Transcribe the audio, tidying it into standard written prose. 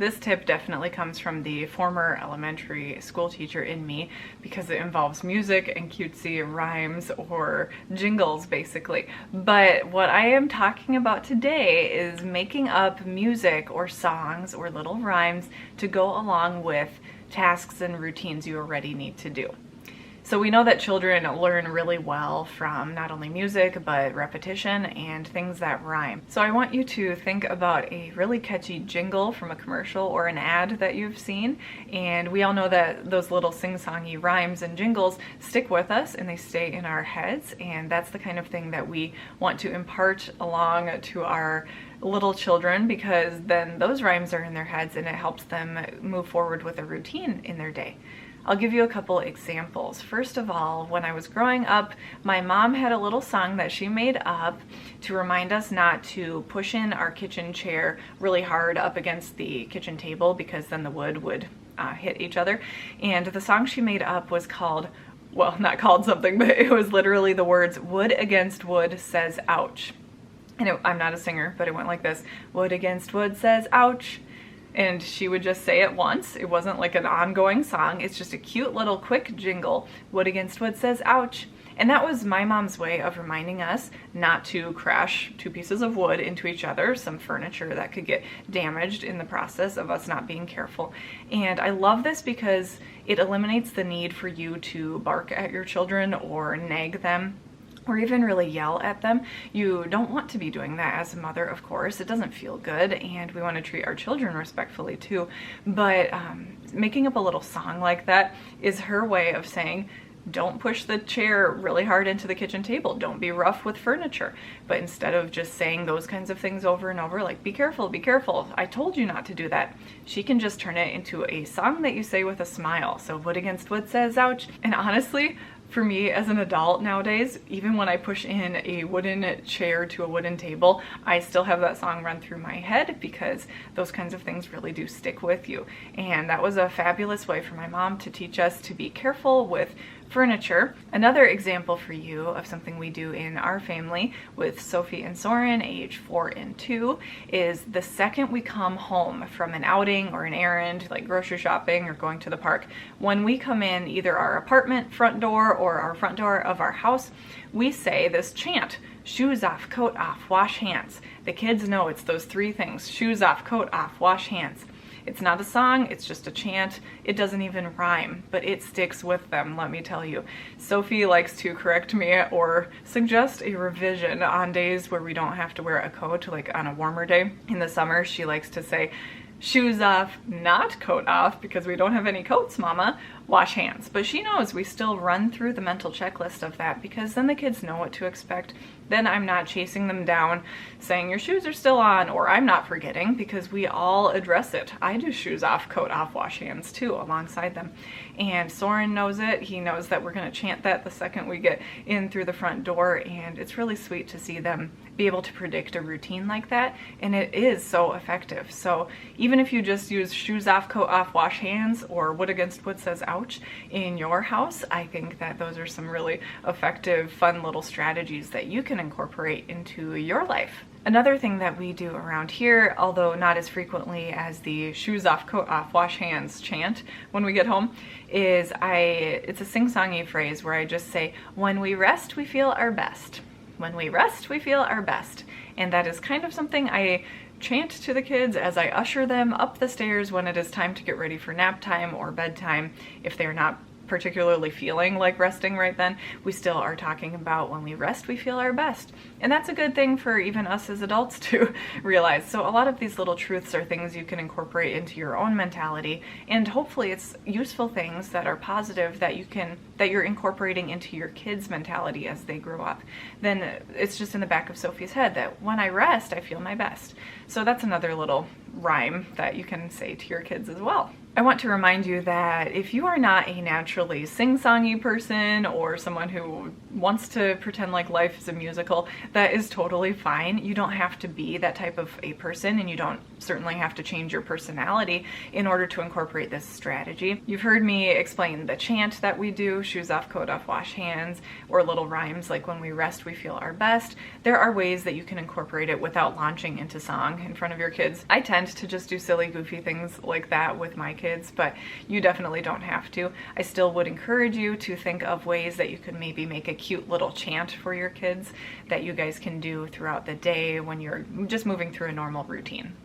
this tip definitely comes from the former elementary school teacher in me because it involves music and cutesy rhymes or jingles basically. But what I am talking about today is making up music or songs or little rhymes to go along with tasks and routines you already need to do. So we know that children learn really well from not only music, but repetition and things that rhyme. So I want you to think about a really catchy jingle from a commercial or an ad that you've seen. And we all know that those little sing-songy rhymes and jingles stick with us and they stay in our heads. And that's the kind of thing that we want to impart along to our little children, because then those rhymes are in their heads and it helps them move forward with a routine in their day. I'll give you a couple examples. First of all, when I was growing up, my mom had a little song that she made up to remind us not to push in our kitchen chair really hard up against the kitchen table, because then the wood would hit each other. And the song she made up was called, well, not called something, but it was literally the words, "Wood against wood says ouch." And I'm not a singer, but it went like this: wood against wood says ouch. And she would just say it once. It wasn't like an ongoing song. It's just a cute little quick jingle. Wood against wood says ouch. And that was my mom's way of reminding us not to crash two pieces of wood into each other, some furniture that could get damaged in the process of us not being careful. And I love this because it eliminates the need for you to bark at your children or nag them, or even really yell at them. You don't want to be doing that as a mother, of course. It doesn't feel good, and we want to treat our children respectfully too. But making up a little song like that is her way of saying, don't push the chair really hard into the kitchen table. Don't be rough with furniture. But instead of just saying those kinds of things over and over, like, be careful, I told you not to do that, she can just turn it into a song that you say with a smile. So wood against wood says ouch. And honestly, for me as an adult nowadays, even when I push in a wooden chair to a wooden table, I still have that song run through my head, because those kinds of things really do stick with you. And that was a fabulous way for my mom to teach us to be careful with furniture. Another example for you of something we do in our family with Sophie and Soren, age 4 and 2, is the second we come home from an outing or an errand, like grocery shopping or going to the park, when we come in either our apartment front door or our front door of our house, we say this chant: shoes off, coat off, wash hands. The kids know it's those three things: shoes off, coat off, wash hands. It's not a song, it's just a chant. It doesn't even rhyme, but it sticks with them, let me tell you. Sophie likes to correct me or suggest a revision on days where we don't have to wear a coat, like on a warmer day. In the summer, she likes to say, shoes off, not coat off, because we don't have any coats, mama. Wash hands. But she knows we still run through the mental checklist of that, because then the kids know what to expect. Then I'm not chasing them down saying your shoes are still on, or I'm not forgetting, because we all address it. I do shoes off, coat off, wash hands too alongside them. And Soren knows it. He knows that we're going to chant that the second we get in through the front door, and it's really sweet to see them be able to predict a routine like that, and it is so effective. So even if you just use shoes off, coat off, wash hands, or wood against wood says ouch in your house, I think that those are some really effective, fun little strategies that you can incorporate into your life. Another thing that we do around here, although not as frequently as the shoes off, coat off, wash hands chant when we get home, is it's a sing-songy phrase where I just say, when we rest, we feel our best. When we rest, we feel our best. And that is kind of something I chant to the kids as I usher them up the stairs when it is time to get ready for nap time or bedtime. If they're not particularly feeling like resting right then, we still are talking about when we rest, we feel our best. And that's a good thing for even us as adults to realize. So a lot of these little truths are things you can incorporate into your own mentality, and hopefully it's useful things that are positive that you're incorporating into your kids' mentality as they grow up. Then it's just in the back of Sophie's head that when I rest, I feel my best. So that's another little rhyme that you can say to your kids as well. I want to remind you that if you are not a naturally sing-songy person or someone who wants to pretend like life is a musical, that is totally fine. You don't have to be that type of a person, and you don't certainly have to change your personality in order to incorporate this strategy. You've heard me explain the chant that we do, shoes off, coat off, wash hands, or little rhymes like when we rest we feel our best. There are ways that you can incorporate it without launching into song in front of your kids. I tend to just do silly, goofy things like that with my kids, but you definitely don't have to. I still would encourage you to think of ways that you could maybe make a cute little chant for your kids that you guys can do throughout the day when you're just moving through a normal routine.